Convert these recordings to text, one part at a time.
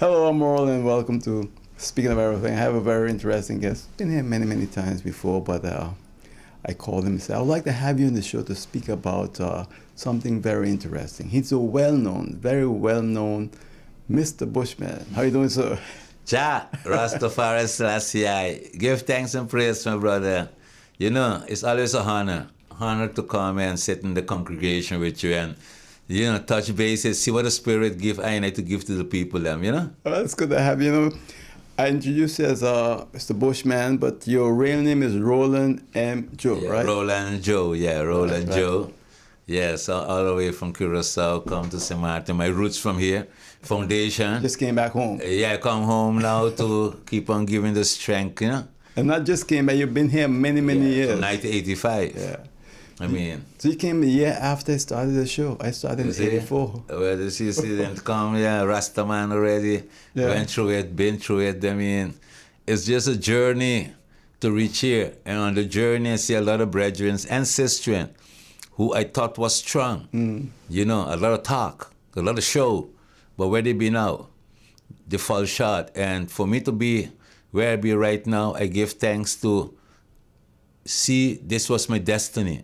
Hello, I'm Roland. Welcome to Speaking of Everything. I have a very interesting guest. Been here many, many times before, but I called him and said, I would like to have you on the show to speak about something very interesting. He's a well-known, very well-known Mr. Bushman. How you doing, sir? Ja, Rastafari Selassie. Give thanks and praise, my brother. You know, it's always a honor to come and sit in the congregation with you and, you know, touch bases, see what the Spirit give I need to give to the people, them, you know? Well, it's good to have you. You know, I introduced you as Mr. Bushman, but your real name is Roland M. Joe, Yeah, right? Roland Joe, Roland Right. Joe. Yeah, so all the way from Curacao, come to St. Martin. My roots from here, foundation. Just came back home. Yeah, I come home now to keep on giving the strength, you know? And not just came back, you've been here many, many years. From 1985. Yeah. I mean... So you came a year after I started the show. I started in 84. Well, the CC didn't come, Rastaman already. Yeah. Went through it, been through it. I mean, it's just a journey to reach here. And on the journey, I see a lot of brethren and sisters who I thought was strong. You know, a lot of talk, a lot of show. But where they be now? They fall short. And for me to be where I be right now, I give thanks to see this was my destiny.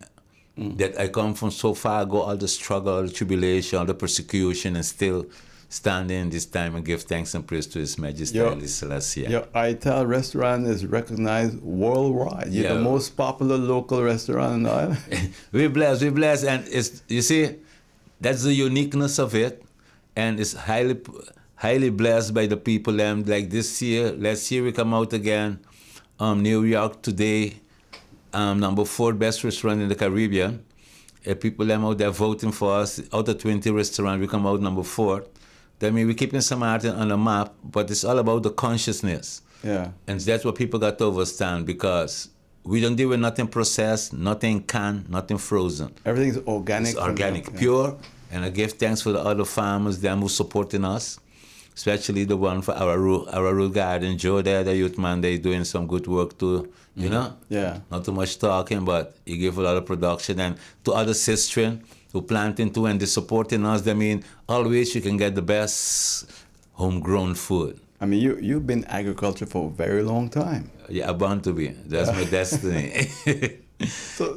That I come from so far ago, all the struggle, all the tribulation, all the persecution, and still standing this time and give thanks and praise to His Majesty, Haile Selassie. Your Ital restaurant is recognized worldwide. You're the Yeah. most popular local restaurant in the island. we bless, and it's, you see, that's the uniqueness of it, and it's highly blessed by the people. Like this year, last year we come out again, New York today. Number 4 best restaurant in the Caribbean. People out there voting for us. Out of 20 restaurants, we come out number 4. That means we're keeping St. Martin on the map, but it's all about the consciousness. Yeah. And that's what people got to understand, because we don't deal with nothing processed, nothing canned, nothing frozen. Everything's organic. It's organic, Yeah. pure. And I give thanks for the other farmers, them who supporting us, especially the one for our root garden, Joe there, the youth man, they doing some good work too, you know? Yeah. Not too much talking, but he give a lot of production. And to other sisters who planting too and they supporting us, I mean, always you can get the best homegrown food. I mean, you've been agriculture for a very long time. Yeah, I'm bound to be. That's my destiny. So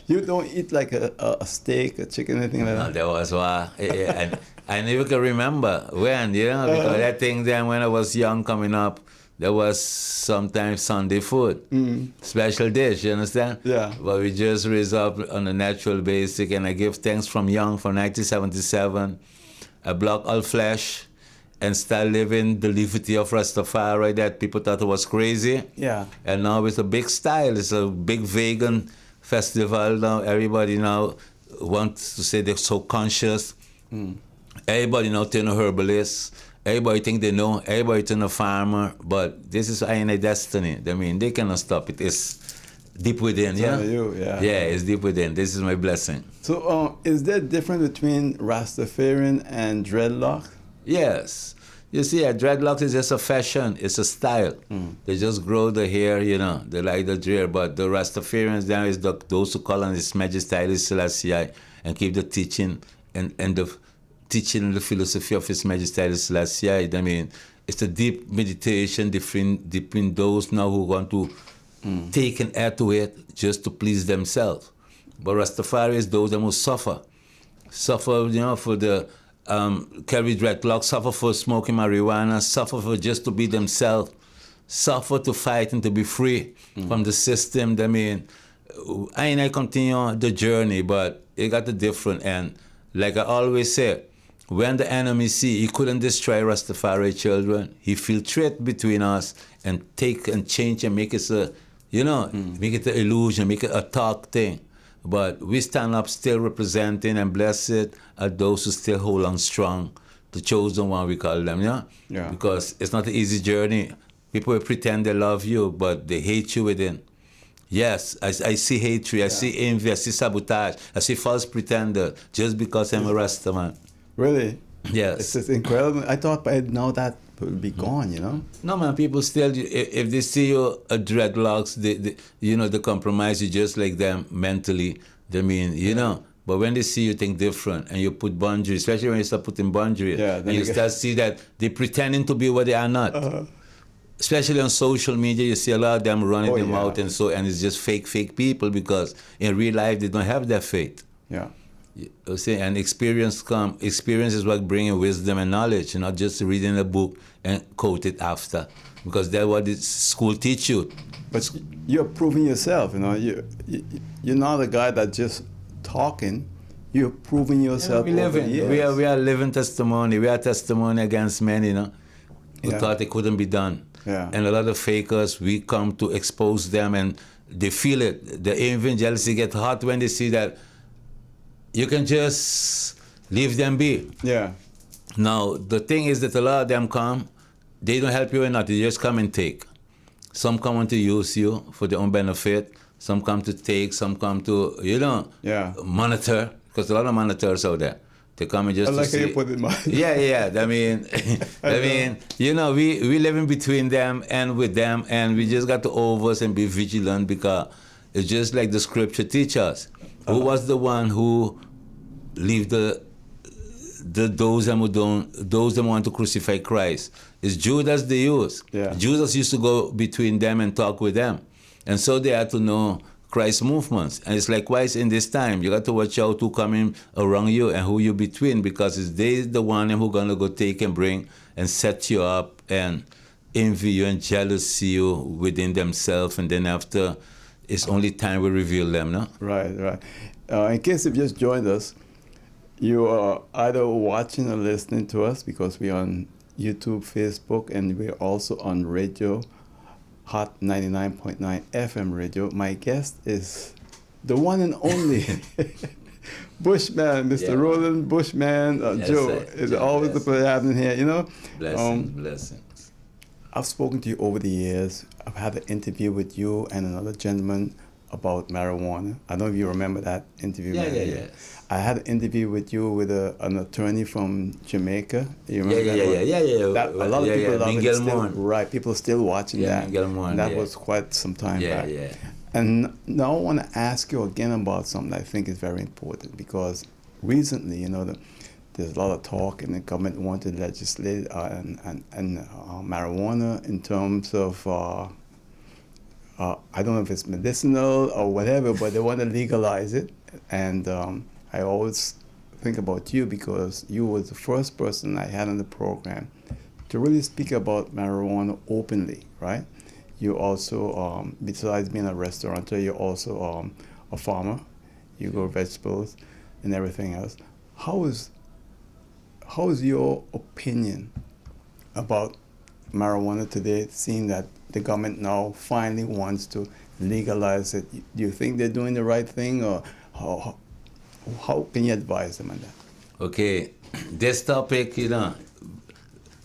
you don't eat like a steak, a chicken, anything like No, that? that was why. And I never can remember when, you know, because that thing then when I was young coming up, there was sometimes Sunday food, special dish, you understand? Yeah. But we just raised up on a natural basic, and I give thanks from young, from 1977. I block all flesh and start living the liberty of Rastafari that people thought it was crazy. Yeah. And now it's a big style. It's a big vegan festival now. Everybody now wants to say they're so conscious. Everybody now turn a herbalist. Everybody think they know. Everybody turn a farmer. But this is a destiny. I mean, they cannot stop it. It's deep within, yeah? Yeah, it's deep within. This is my blessing. So is there a difference between Rastafarian and dreadlock? Yes. You see, dreadlocks is just a fashion. It's a style. They just grow the hair, you know. They like the dread. But the Rastafarians now is those who call on His Majesty Haile Selassie and keep the teaching and the teaching and the philosophy of His Majesty Haile Selassie. I mean, it's a deep meditation between those now who want to take and add to it just to please themselves. But Rastafari is those that will suffer, you know, for the carry dreadlocks, suffer for smoking marijuana, suffer for just to be themselves, suffer to fight and to be free from the system. I mean, I continue the journey, but it got a different. And like I always say, when the enemy see he couldn't destroy Rastafari children, he filtrate between us and take and change and make it a, you know, make it an illusion, make it a talk thing. But we stand up still representing, and blessed are those who still hold on strong, the chosen one we call them, yeah? Yeah. Because it's not an easy journey. People will pretend they love you, but they hate you within. Yes, I see hatred, I see envy, I see sabotage, I see false pretender, just because I'm a Rasta man. Really? Yes. It's just incredible. I thought by now that would be gone, you know? No, man, people still, if they see you dreadlocks, they, you know, they compromise you just like them mentally. I mean, you know, But when they see you think different and you put boundaries, especially when you start putting boundaries, and you start see that they're pretending to be what they are not. Especially on social media, you see a lot of them running them out and it's just fake people, because in real life they don't have that faith. Yeah. You see, and experience is what brings wisdom and knowledge, not just reading a book and quote it after, because that's what the school teach you. But you're proving yourself, you're not a guy that just talking. You're proving yourself. We are living testimony. We are testimony against men, who thought it couldn't be done. Yeah. And a lot of fakers, we come to expose them, and they feel it. The envy jealousy get hot when they see that you can just leave them be. Yeah. Now, the thing is that a lot of them come, they don't help you or not, they just come and take. Some come on to use you for their own benefit. Some come to take, some come to, monitor, because a lot of monitors out there. They come and just I like to see. how you put it, Mike. Yeah. I mean, we live in between them and with them, and we just got to overs and be vigilant, because it's just like the scripture teaches us. Who was the one who leave those them who want to crucify Christ? It's Judas they use. Yeah. Judas used to go between them and talk with them. And so they had to know Christ's movements. And it's likewise in this time. You got to watch out who coming around you and who you between, because it's they the one who gonna go take and bring and set you up and envy you and jealousy you within themselves, and then after it's only time we reveal them, no? Right. In case you've just joined us, you are either watching or listening to us, because we're on YouTube, Facebook, and we're also on radio, Hot 99.9 FM radio. My guest is the one and only Bushman, Mr. Roland Bushman. Joe, it's always a pleasure having here, Blessings. I've spoken to you over the years. I've had an interview with you and another gentleman about marijuana. I don't know if you remember that interview. Yeah. I had an interview with you with an attorney from Jamaica. You remember that? A lot of people love it still. Moore. Right, people are still watching that. Moore, and that was quite some time back. Yeah. And now I want to ask you again about something I think is very important, because recently, there's a lot of talk, and the government wanted to legislate marijuana in terms of, I don't know if it's medicinal or whatever, but they want to legalize it. And I always think about you, because you were the first person I had on the program to really speak about marijuana openly, right? You also, besides being a restaurateur, you're also a farmer. You grow vegetables and everything else. How is your opinion about marijuana today, seeing that the government now finally wants to legalize it? Do you think they're doing the right thing, or how can you advise them on that? Okay, this topic,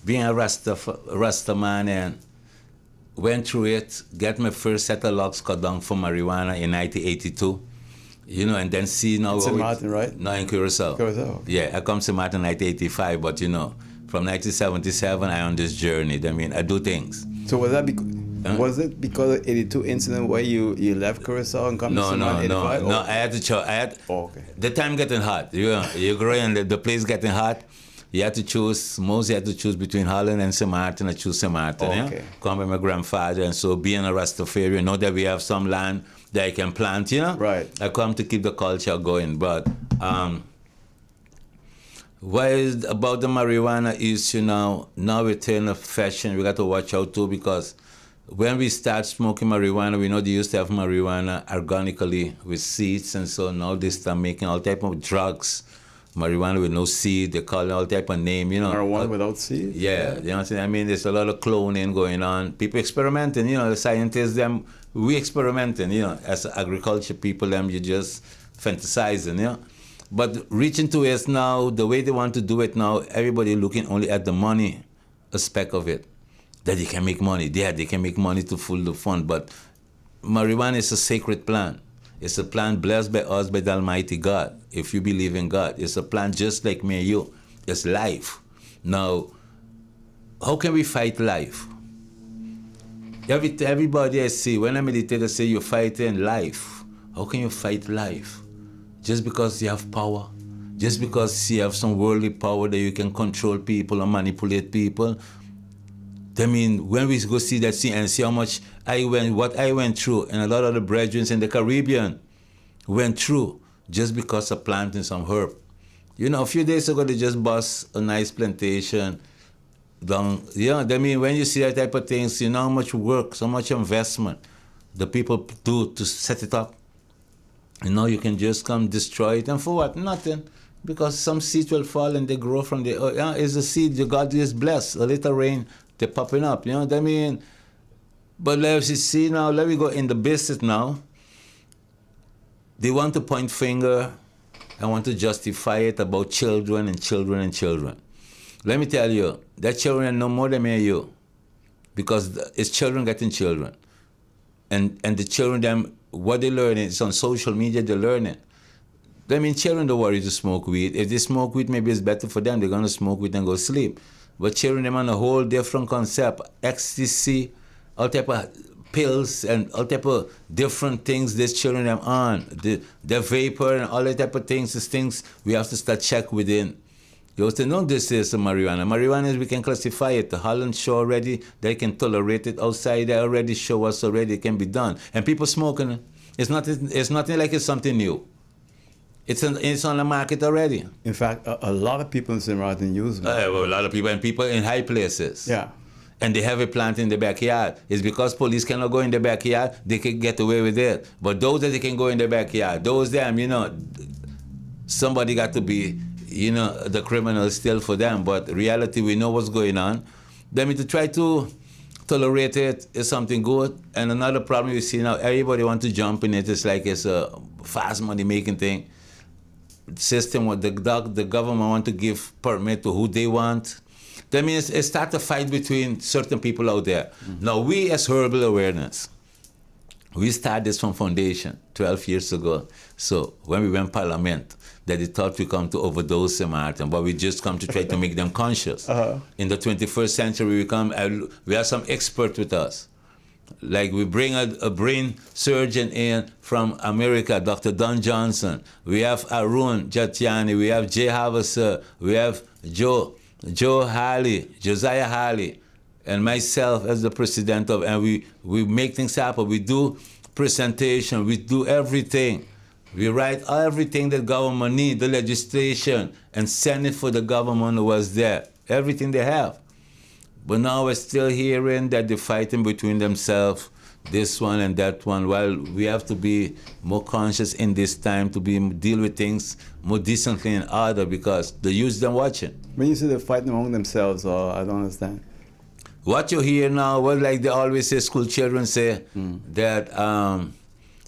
being a Rasta man, and went through it, get my first set of logs cut down for marijuana in 1982, and then see now. St. Martin, right? No, in Curacao. Okay. Yeah, I come to Martin in 1985, but from 1977, I'm on this journey. I mean, I do things. So was it because of 82 incident where you left Curacao and come to St. Martin in 85? No, I had to choose. The time getting hot. You're growing, the place getting hot. You had to choose, mostly had to choose between Holland and St. Martin. I choose St. Martin. Okay. Come with my grandfather, and so being a Rastafarian, know that we have some land that I can plant, Right. I come to keep the culture going. But what is about the marijuana is, now it's in a fashion. We got to watch out too, because when we start smoking marijuana, we know they used to have marijuana organically with seeds, and so now they start making all type of drugs. Marijuana with no seed, they call it all type of name, Marijuana without seed? Yeah, you know what I'm saying? I mean, there's a lot of cloning going on. People experimenting, the scientists, we experimenting, as agriculture people, you just fantasizing, But reaching to it now, the way they want to do it now, everybody looking only at the money aspect of it. That they can make money. Yeah, they can make money to full the fund, but marijuana is a sacred plant. It's a plant blessed by us, by the Almighty God. If you believe in God, it's a plant just like me and you. It's life. Now, how can we fight life? Everybody I see, when I meditate, I say you're fighting life. How can you fight life? just because you have power, just because you have some worldly power that you can control people and manipulate people. I mean, when we go see that scene and see how much what I went through, and a lot of the brethren in the Caribbean went through just because of planting some herb. You know, a few days ago, they just bust a nice plantation down. Yeah, I mean, when you see that type of things, you know how much work, so much investment the people do to set it up. You know, you can just come destroy it, and for what? Nothing. Because some seeds will fall and they grow from the, it's a seed, God is blessed. A little rain, they're popping up, you know what I mean? But let's see now, let me go in the business now. They want to point finger and want to justify it about children and children and children. Let me tell you, that children know more than me and you, because it's children getting children. And the children, them, what they learn is on social media, they learn it. I mean, children don't worry to smoke weed. If they smoke weed, maybe it's better for them. They're going to smoke weed and go sleep. But children, them on a whole different concept. Ecstasy, all type of pills and all type of different things these children them on. The vapor and all that type of things is things we have to start check within. You have to know this is marijuana. Marijuana is, we can classify it. The Holland show already, they can tolerate it outside. They already show us already it can be done. And people smoking it. It's nothing like it's something new. It's on the market already. In fact, a lot of people in St. Martin use it. Well, a lot of people, and people in high places. Yeah. And they have a plant in the backyard. It's because police cannot go in the backyard, they can get away with it. But those that they can go in the backyard, those them, you know, somebody got to be, you know, the criminal still for them. But reality, we know what's going on. Then to try to tolerate it is something good. And another problem you see now, everybody want to jump in it. It's like it's a fast money making thing. System, what the government want to give permit to who they want. That means it start a fight between certain people out there. Mm-hmm. Now we as Herbal Awareness, we started this from foundation 12 years ago. So when we went parliament, that they thought we come to overdose St. Martin, but we just come to try to make them conscious. In the 21st century, we have some expert with us. Like we bring a brain surgeon in from America, Dr. Don Johnson. We have Arun Jatiani. We have Jay Havasser. We have Josiah Halley, and myself as the president of, and we make things happen. We do presentation. We do everything. We write everything that government need, the legislation, and send it for the government who was there. Everything they have. But now we're still hearing that they're fighting between themselves, this one and that one. Well, we have to be more conscious in this time to deal with things more decently and order, because the youth them watching. When you say they're fighting among themselves, I don't understand. What you hear now, well, like they always say, school children say that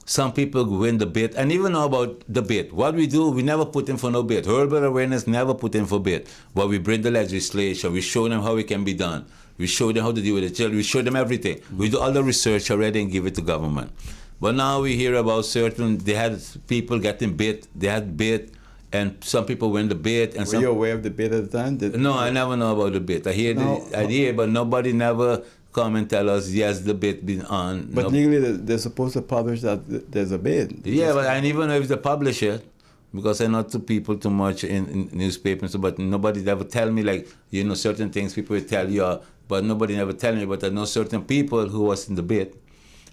some people win the bid, and even know about the bid. What we do, we never put in for no bid. Herbal Awareness never put in for bid. But we bring the legislation, we show them how it can be done. We show them how to deal with the children, we show them everything. We do all the research already and give it to government. But now we hear about they had people getting bid, they had bid, and some people win the bid. And Were you aware of the bid at the time? No, I never know about the bid. I hear, but nobody never come and tell us, yes, the bid been on. But legally, they're supposed to publish that there's a bid. Yeah, but I don't even know if they publish it, because I not to people too much in newspapers, but nobody ever tell me, like, you know, certain things people will tell you, but nobody never tell me. But I know certain people who was in the bid,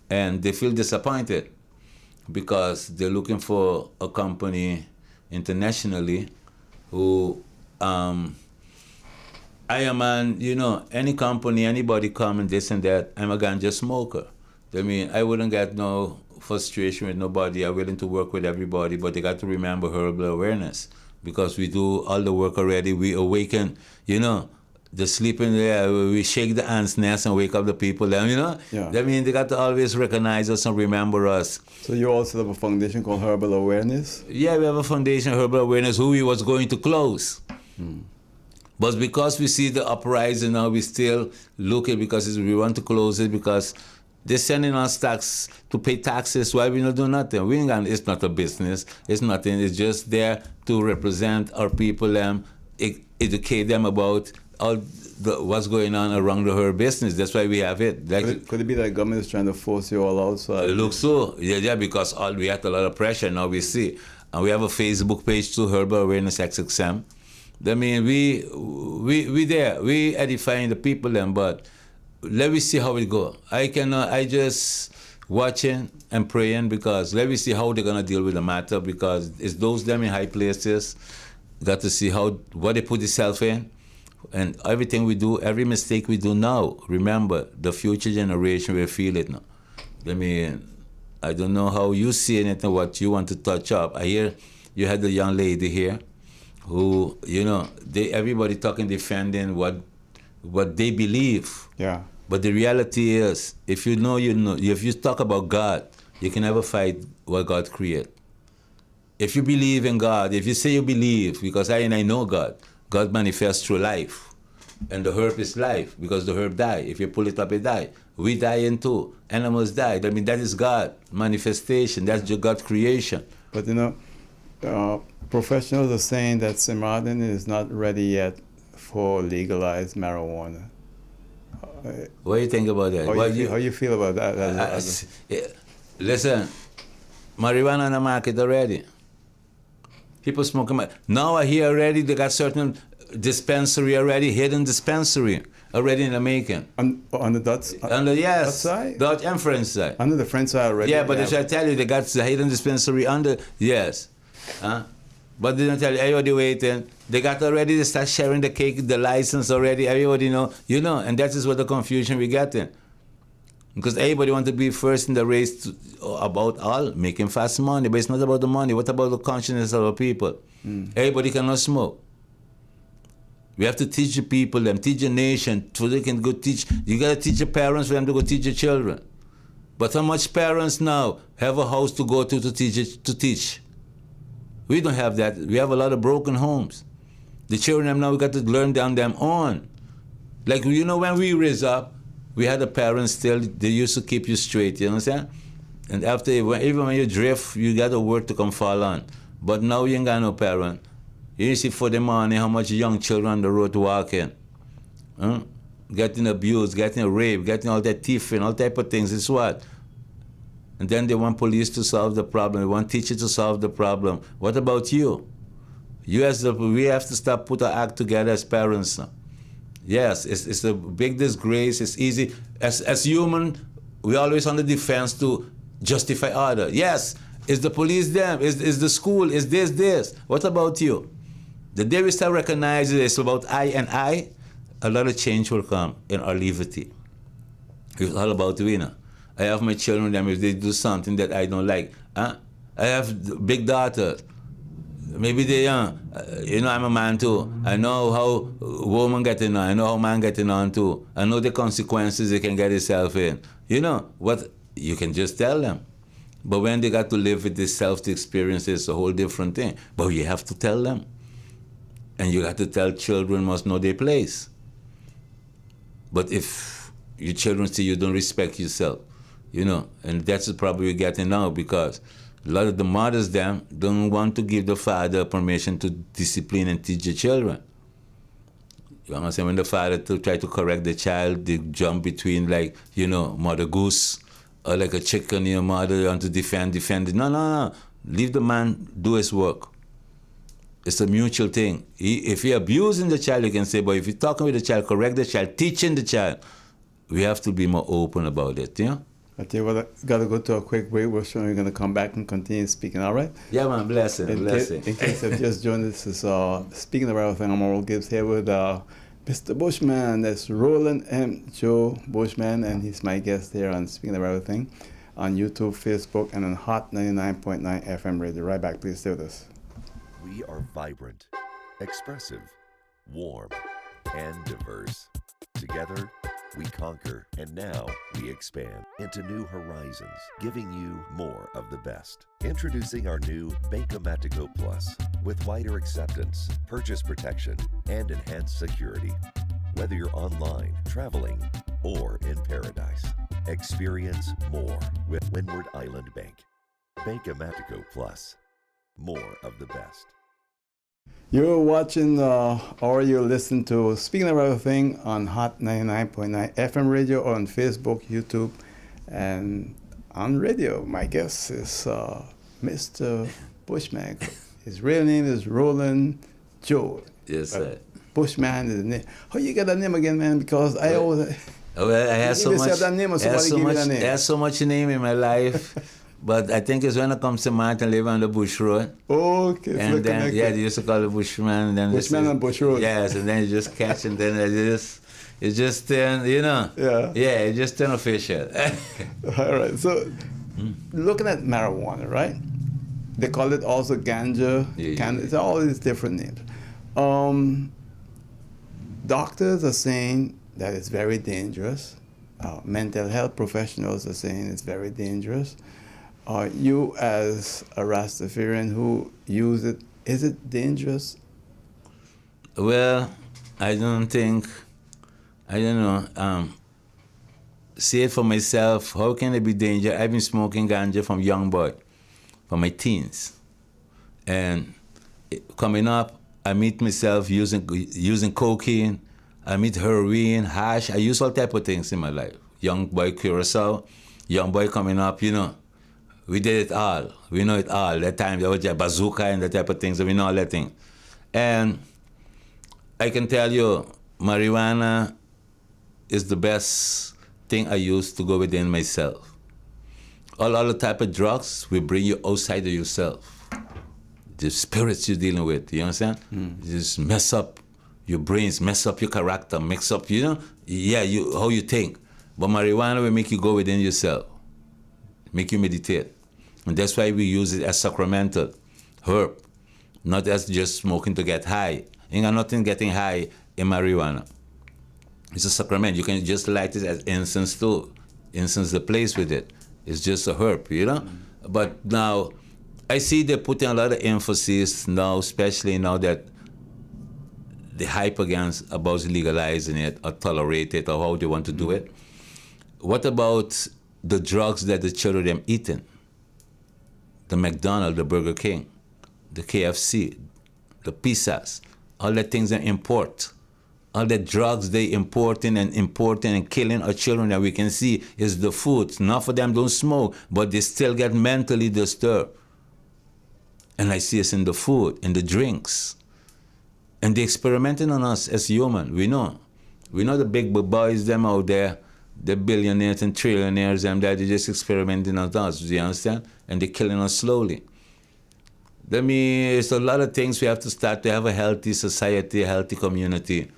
and they feel disappointed because they're looking for a company internationally who I am you know, any company, anybody come and this and that, I'm a ganja smoker. I mean, I wouldn't get no frustration with nobody. I'm willing to work with everybody, but they got to remember Herbal Awareness, because we do all the work already. We awaken, you know, the sleeping there, we shake the ants' nest and wake up the people there, you know? Yeah. I mean, they got to always recognize us and remember us. So you also have a foundation called Herbal Awareness? Yeah, we have a foundation, Herbal Awareness, who we was going to close. But because we see the uprising now, we still look at, because we want to close it, because they're sending us tax to pay taxes. Why we not do nothing? We ain't got, it's not a business. It's nothing. It's just there to represent our people, educate them about all what's going on around the herb business. That's why we have it. Like, could it be that the government is trying to force you all out? So it looks so. Yeah, because we had a lot of pressure. Now we see. And we have a Facebook page too, Herbal Awareness XXM. I mean, we there, we edifying the people then, but let me see how it go. I just watching and praying because let me see how they're gonna deal with the matter because it's those them in high places got to see what they put themselves in. And everything we do, every mistake we do now, remember, the future generation will feel it now. I mean, I don't know how you see it and what you want to touch up. I hear you had the young lady here who, everybody talking, defending what they believe. Yeah. But the reality is, if you know, if you talk about God, you can never fight what God created. If you believe in God, if you say you believe, because I know God manifests through life. And the herb is life, because the herb die. If you pull it up, it die. We die in too. Animals die. I mean, that is God manifestation. That's your God creation. But professionals are saying that St. Martin is not ready yet for legalized marijuana. What do you think about that? How you feel about that? Listen, marijuana on the market already. People smoking. Now I hear already they got certain dispensary already, hidden dispensary already in the making. On the Dutch? Yes. Dutch side? Dutch and French side. Under the French side already? Yeah, but as I tell you, they got the hidden dispensary under, yes. But they don't tell you, everybody waiting. They got already, they start sharing the cake, the license already, everybody know, and that is what the confusion we get in. Because everybody want to be first in the race about all, making fast money, but it's not about the money. What about the consciousness of the people? Everybody cannot smoke. We have to teach the people, teach the nation, so they can go teach. You got to teach your parents for them to go teach your children. But how much parents now have a house to go to teach? We don't have that. We have a lot of broken homes. The children now, we got to learn them on. Like, when we raised up, we had the parents still, they used to keep you straight, you understand? And after, even when you drift, you got to work to come fall on. But now you ain't got no parent. You see for the morning how much young children on the road walking. Getting abused, getting raped, getting all that thieving, all type of things. It's what? And then they want police to solve the problem. They want teachers to solve the problem. What about you? We have to start put our act together as parents now. Yes, it's a big disgrace. It's easy. As human, we always on the defense to justify order. Yes, is the police them? Is the school? Is this? What about you? The day we start recognizing it's about I and I, a lot of change will come in our levity. It's all about winner. I have my children, if they do something that I don't like. I have big daughters. Maybe they young. I'm a man too. I know how woman getting on. I know how man getting on too. I know the consequences they can get itself in. What you can just tell them. But when they got to live with this self-experience, it's a whole different thing. But you have to tell them. And you got to tell children must know their place. But if your children see you don't respect yourself, and that's the problem we're getting now because a lot of the mothers don't want to give the father permission to discipline and teach the children. You understand? When the father try to correct the child, they jump between mother goose or like a chicken, your mother want to defend it. No. Leave the man do his work. It's a mutual thing. If you're abusing the child, you can say, but if you're talking with the child, correct the child, teaching the child, we have to be more open about it, I tell you what, I got to go to a quick break. We're sure we're going to come back and continue speaking, all right? Yeah, man, blessing. In case you've just joined us, this is Speaking of Everything. I'm Roland Gibbs here with Mr. Bushman. That's Roland M. Joe Bushman, and he's my guest here on Speaking of Everything on YouTube, Facebook, and on Hot 99.9 FM radio. Right back. Please stay with us. We are vibrant, expressive, warm, and diverse. Together, we conquer, and now we expand into new horizons, giving you more of the best. Introducing our new Bankomatico Plus with wider acceptance, purchase protection, and enhanced security. Whether you're online, traveling, or in paradise, experience more with Windward Island Bank. Bankomatico Plus, more of the best. You're watching or you're listening to Speaking of Everything on Hot 99.9 FM radio or on Facebook, YouTube, and on radio. My guest is Mr. Bushman. His real name is Roland Joe. Yes, sir. Bushman is the name. How you get that name again, man? Because I always... Well, I had so much. That name or somebody give you that name? I had so much name in my life, but I think it's when it comes to Martin live on the Bush Road. Okay, and then they used to call it Bushman. And then Bushman on Bush Road. Yes, and then you just catch, and then it just turned, it just turned official. All right, so looking at marijuana, right? They call it also ganja. It's all these different names. Doctors are saying that it's very dangerous. Mental health professionals are saying it's very dangerous. You, as a Rastafarian who use it, is it dangerous? Well, I don't know. See it for myself. How can it be dangerous? I've been smoking ganja from young boy, from my teens. And coming up, I meet myself using cocaine. I meet heroin, hash. I use all type of things in my life. Young boy Curacao, young boy coming up, we did it all. We know it all. That time there was a bazooka and that type of things. So we know all that thing. And I can tell you, marijuana is the best thing I use to go within myself. All other type of drugs will bring you outside of yourself. The spirits you're dealing with, you understand? Just mess up your brains, mess up your character, mix up, how you think. But marijuana will make you go within yourself, make you meditate. And that's why we use it as sacramental herb, not as just smoking to get high. Ain't got nothing getting high in marijuana. It's a sacrament. You can just light it as incense too. Incense the place with it. It's just a herb, But now, I see they're putting a lot of emphasis now, especially now that the hype about legalizing it or tolerate it or how they want to do it. What about the drugs that the children are eating? The McDonald's, the Burger King, the KFC, the pizzas, all the things they import. All the drugs they importing and killing our children that we can see is the food. Enough of them don't smoke, but they still get mentally disturbed. And I see us in the food, in the drinks. And they're experimenting on us as human. We know the big boys, them out there, the billionaires and trillionaires, and that they're just experimenting on us, do you understand? And they're killing us slowly. That means it's a lot of things we have to start to have a healthy society, a healthy community.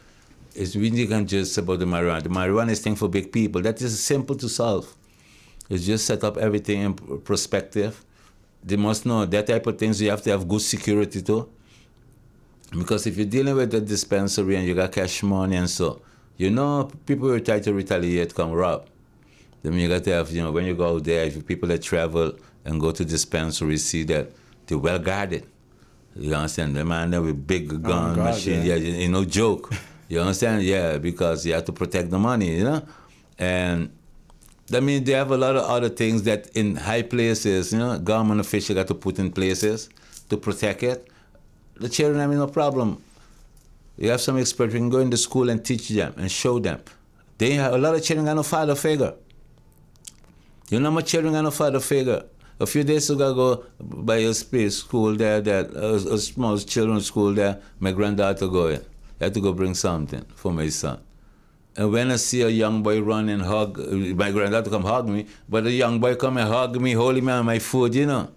It's really not just about the marijuana. The marijuana is thing for big people. That is simple to solve. It's just set up everything in perspective. They must know that type of things you have to have good security too. Because if you're dealing with a dispensary and you got cash money and so, people will try to retaliate, come rob. Then you got to have, when you go out there, if people that travel and go to dispensaries see that they're well guarded. You understand? The man there with big gun machine, no joke. You understand? Yeah, because you have to protect the money, And that means they have a lot of other things that in high places, government officials got to put in places to protect it. The children have no problem. You have some experts who can go into school and teach them and show them. A lot of children got no father figure. My children got no father figure. A few days ago, I go by a school there, a small children's school there, my granddaughter go in. I had to go bring something for my son. And when I see a young boy run and hug, my granddaughter come hug me, but a young boy come and hug me, holding me on my foot, I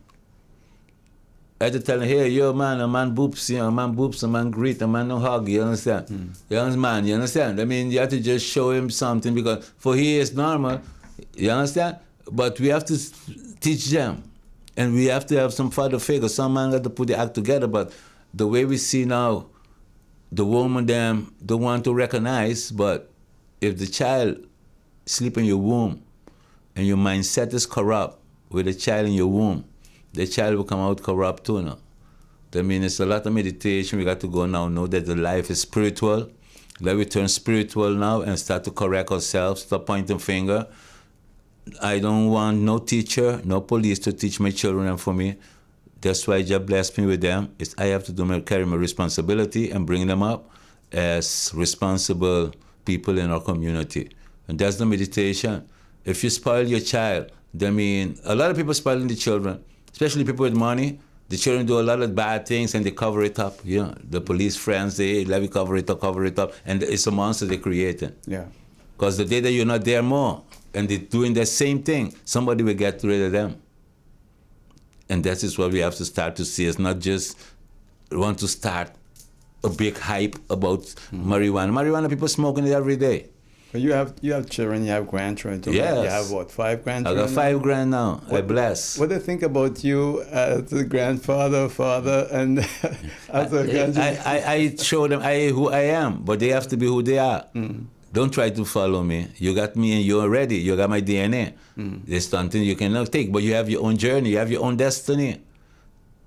had to tell him, hey, a man boops, a man greet, a man no hug, you understand? You understand? I mean, you have to just show him something because for he is normal, you understand? But we have to teach them. And we have to have some father figure. Some man got to put the act together, but the way we see now, the woman them don't want to recognize, but if the child sleep in your womb and your mindset is corrupt with the child in your womb, the child will come out corrupt too now. That means it's a lot of meditation. We got to go now, know that the life is spiritual. Let we turn spiritual now and start to correct ourselves, stop pointing finger. I don't want no teacher, no police to teach my children and for me. That's why God blessed me with them. I have to carry my responsibility and bring them up as responsible people in our community. And that's the meditation. If you spoil your child, a lot of people spoiling the children, especially people with money. The children do a lot of bad things and they cover it up. You know, the police friends, they let me cover it up, and it's a monster they created. Yeah. Because the day that you're not there more, and they're doing the same thing, somebody will get rid of them. And that is what we have to start to see. It's not just want to start a big hype about marijuana. Marijuana, people smoking it every day. But you have children, you have grandchildren. Too. Yes. You have what, 5 grandchildren? I got 5 grand now. I bless. What do they think about you as a grandfather, father, and as a grandchildren? I show them who I am, but they have to be who they are. Don't try to follow me. You got me and you're ready. You got my DNA. There's something you cannot take, but you have your own journey. You have your own destiny.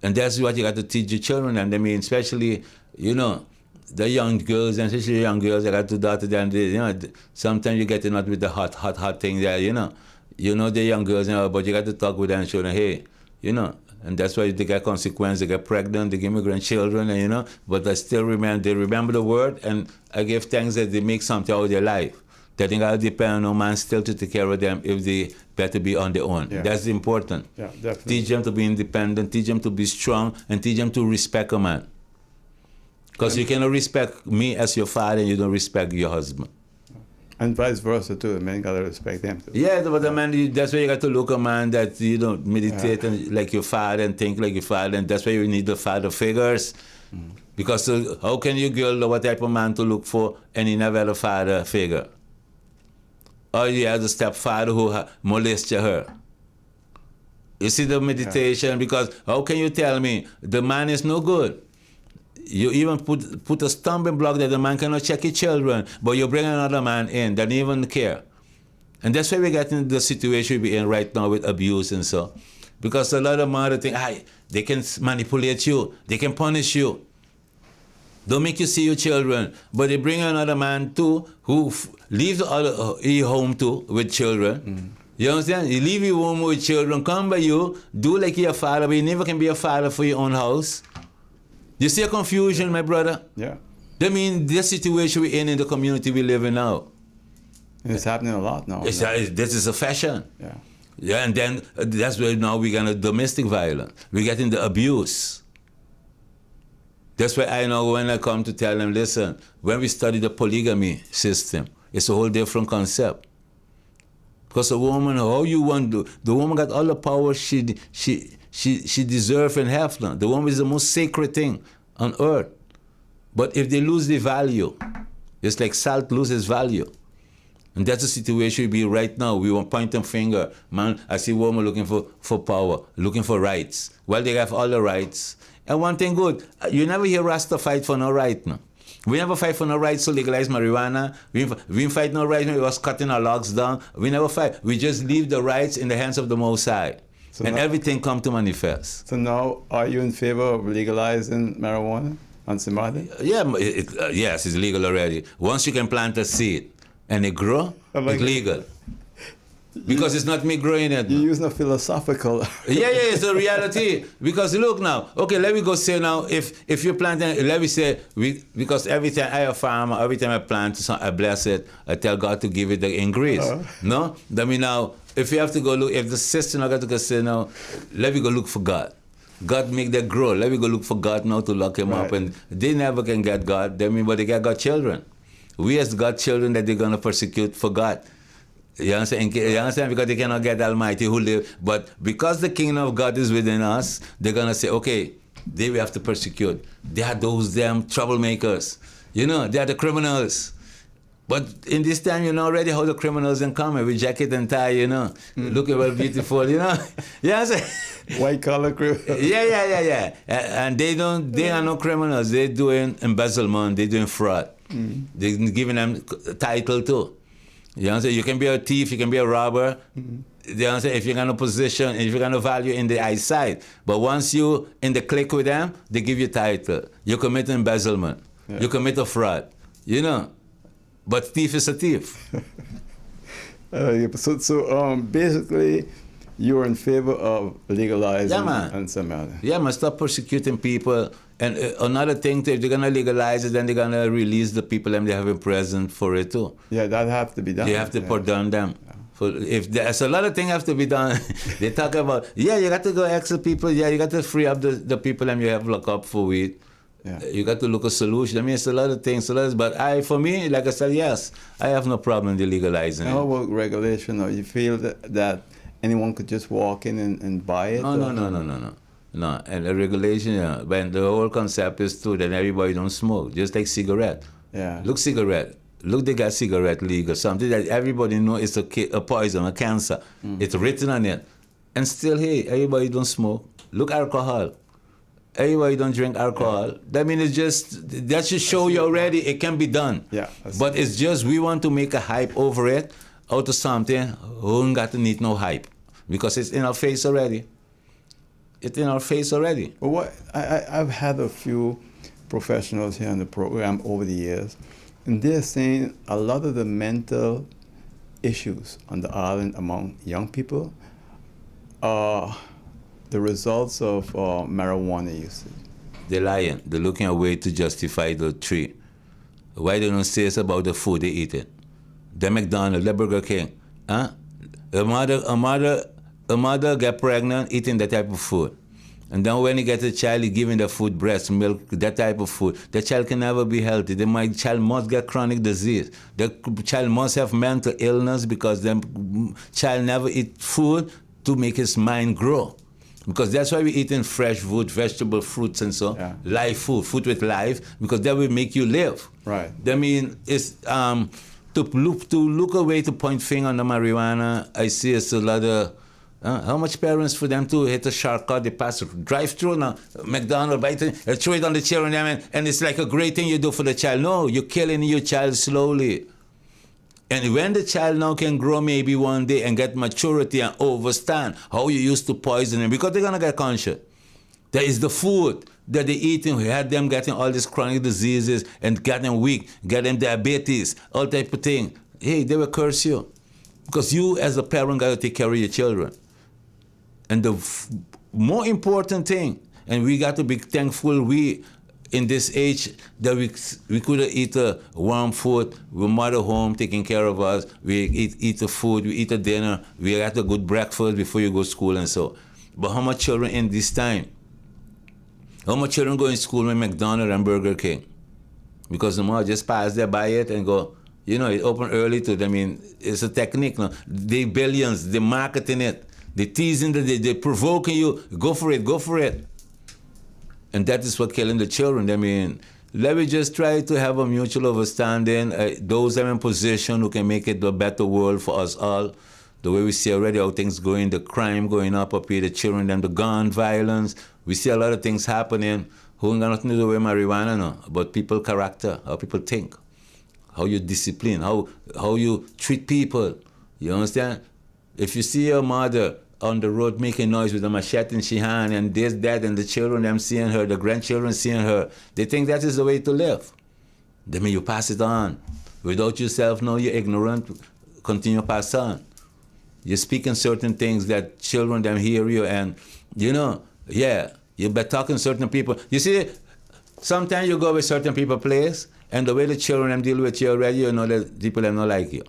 And that's what you got to teach your children. And I mean, especially, you know, the young girls, and especially young girls, I got 2 daughters, and they, you know, sometimes you get not with the hot thing there, you know. You know the young girls, you know, but you got to talk with them and show them, hey, you know, and that's why they get consequences. They get pregnant, they give me grandchildren, and you know, but I still remember, they remember the word, and I give thanks that they make something out of their life. They think I'll depend on no man still to take care of them if they better be on their own. Yeah. That's important. Yeah, definitely. Teach them to be independent, teach them to be strong, and teach them to respect a man. Because you cannot respect me as your father and you don't respect your husband. And vice versa too. The men gotta respect them too. Yeah, but the man, that's why you got to look a man that you know meditate and like your father and think like your father, and that's why you need the father figures. Because how can you girl know what type of man to look for and you never had a father figure? Or you had a stepfather who molested her. You see the meditation, because how can you tell me the man is no good? You even put a stumbling block that the man cannot check his children, but you bring another man in that don't even care. And that's why we get in the situation we're in right now with abuse and so. Because a lot of mothers think, they can manipulate you, they can punish you. Don't make you see your children. But they bring another man too, who leaves the other home too with children. You understand? You leave your home with children, come by you, do like you're a father, but you never can be a father for your own house. You see a confusion, my brother? Yeah. I mean, this situation we're in the community we live in now. And it's happening a lot now. This is a fashion. Yeah. Yeah, and then that's where now we're going to domestic violence. We're getting the abuse. That's why I know when I come to tell them, listen, when we study the polygamy system, it's a whole different concept. Because a woman, how you want to, the woman got all the power she deserves and have now. The woman is the most sacred thing on earth. But if they lose the value, it's like salt loses value. And that's the situation we be right now. We want point and finger. Man, I see women looking for power, looking for rights. Well, they have all the rights. And one thing good, you never hear Rasta fight for no right now. We never fight for no rights to legalize marijuana. We fight no rights when we was cutting our logs down. We never fight. We just leave the rights in the hands of the Most High. So and now, everything come to manifest. So now, are you in favor of legalizing marijuana on Somalia? Yeah, yes, it's legal already. Once you can plant a seed and it grow, it's legal. Because it's not me growing it. You're using a philosophical. Yeah, it's a reality. Because look now, okay, let me go say now, if you're planting, let me say, because every time I a farmer, every time I plant, I bless it, I tell God to give it the increase. No? I mean now, if you have to go look, if the sister not got to go say now, let me go look for God. God make that grow. Let me go look for God now to lock him up. And they never can get God. I mean, but they get God children. We as God children that they're going to persecute for God. You understand? Because they cannot get Almighty who live. But because the kingdom of God is within us, they're going to say, okay, they will have to persecute. They are those damn troublemakers. You know, they are the criminals. But in this time, you know already how the criminals can come with jacket and tie, you know, looking well beautiful, you know. Yeah, white collar criminals. Yeah. And they are no criminals. They're doing embezzlement. They're doing fraud. They're giving them title too. You know, you can be a thief, you can be a robber. You know, if you're in a position, if you're going to value in the eyesight. But once you in the clique with them, they give you title. You commit embezzlement. Yeah. You commit a fraud. You know. But thief is a thief. So basically, you're in favor of legalizing and Somalia. Yeah, man, stop persecuting people. And another thing, if they're going to legalize it, then they're going to release the people and they have in prison for it too. Yeah, that have to be done. They have to put down them. If there's a lot of things have to be done, they talk about, you got to go exit people, you got to free up the people and you have lock up for weed. Yeah. You got to look a solution. I mean, it's a lot of things, but for me, like I said, yes, I have no problem in legalizing How it. about regulation? Or you feel that anyone could just walk in and buy it? No, and the regulation, when the whole concept is too that everybody don't smoke, just like cigarette. Yeah. Look cigarette. Look, they got cigarette legal, something that everybody know is a poison, a cancer. It's written on it. And still, hey, everybody don't smoke. Look, alcohol. Everybody don't drink alcohol. That means that should show you already it can be done. Yeah. But it's just we want to make a hype over it out of something who ain't got to need no hype. Because it's in our face already. It's in our face already. Well, I've had a few professionals here on the program over the years, and they're saying a lot of the mental issues on the island among young people are the results of marijuana usage. They're lying. They're looking a way to justify the tree. Why they don't say it's about the food they eat it? The McDonald's, the Burger King. Huh? A mother get pregnant eating that type of food. And then when he gets a child, he giving the food, breast milk, that type of food. The child can never be healthy. The child must get chronic disease. The child must have mental illness because the child never eat food to make his mind grow. Because that's why we eating fresh food, vegetable, fruits and so. Yeah. Live food with life, because that will make you live. Right. I mean, it's to look away to point finger on the marijuana. I see it's a lot of how much parents for them to hit a shortcut, they pass drive through now, McDonald's, bite it, throw it on the children, and it's like a great thing you do for the child. No, you're killing your child slowly. And when the child now can grow maybe one day and get maturity and understand how you used to poison him, because they're gonna get conscious. There is the food that they're eating, we had them getting all these chronic diseases and getting weak, getting diabetes, all type of thing. Hey, they will curse you. Because you as a parent gotta take care of your children. And the more important thing, and we got to be thankful we, in this age, that we could eat a warm food, we mother home taking care of us, we eat the food, we eat a dinner, we got a good breakfast before you go to school and so. But how much children in this time? How much children go in school with McDonald's and Burger King? Because the mother just pass there, buy it and go, it open early to them. I mean, it's a technique now. They billions, they marketing it. They teasing, they provoking you. Go for it. And that is what killing the children. I mean, let me just try to have a mutual understanding. Those that are in position who can make it a better world for us all. The way we see already how things going, the crime going up here, the children, the gun violence. We see a lot of things happening. Who ain't got nothing to do with marijuana, no? But people character, how people think, how you discipline, how you treat people. You understand? If you see your mother on the road making noise with a machete in she hand and this, that, and the children, them seeing her, the grandchildren seeing her, they think that is the way to live. Then you pass it on. Without yourself, no, you're ignorant, continue to pass on. You're speaking certain things that children, them hear you and, you better talking to certain people. You see, sometimes you go with certain people place and the way the children them deal with you already, you know that people them not like you.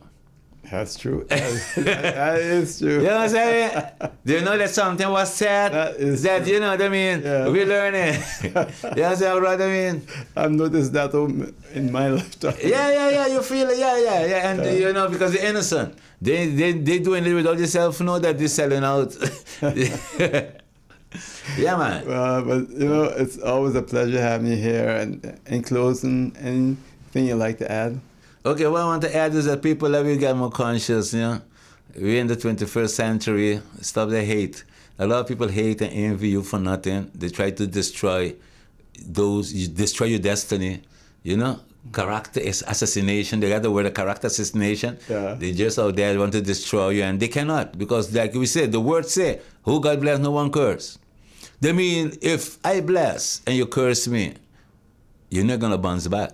That's true. That is true. You know what I'm saying? Do you know that something was said? You know what I mean? Yeah. We learn it. You know what I mean? I've noticed that in my lifetime. Yeah, you feel it, yeah. And because they're innocent. They doing it without themselves know that they're selling out. Yeah, man. But it's always a pleasure having you here. And in closing, anything you'd like to add? Okay, what I want to add is that people let me get more conscious, We're in the 21st century. Stop the hate. A lot of people hate and envy you for nothing. They try to destroy your destiny, Character is assassination. They got the word character assassination. Yeah. They just out there want to destroy you, and they cannot. Because like we said, the word say, who God bless, no one curse. They mean, if I bless and you curse me, you're not going to bounce back.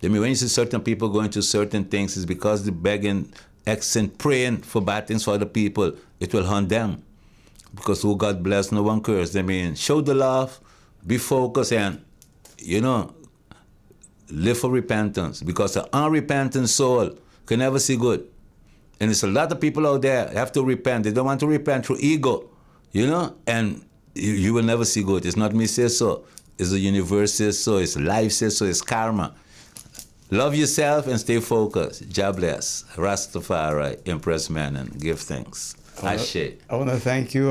I mean, when you see certain people going through certain things, it's because they're begging, asking, praying for bad things for other people. It will haunt them. Because who God bless, no one curse. I mean, show the love, be focused, and, live for repentance. Because an unrepentant soul can never see good. And there's a lot of people out there have to repent. They don't want to repent through ego, you know? And you will never see good. It's not me say so. It's the universe says so. It's life says so. It's karma. Love yourself and stay focused. God bless. Rastafari, impress man, and give thanks. Ashe. I want to thank you,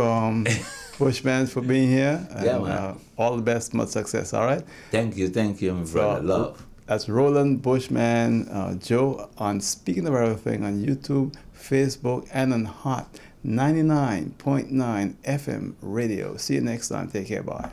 Bushman, for being here. And, Yeah, man. All the best, much success, all right? Thank you, my brother. Love. That's Roland, Bushman, Joe on Speaking of Everything on YouTube, Facebook, and on Hot 99.9 FM radio. See you next time. Take care. Bye.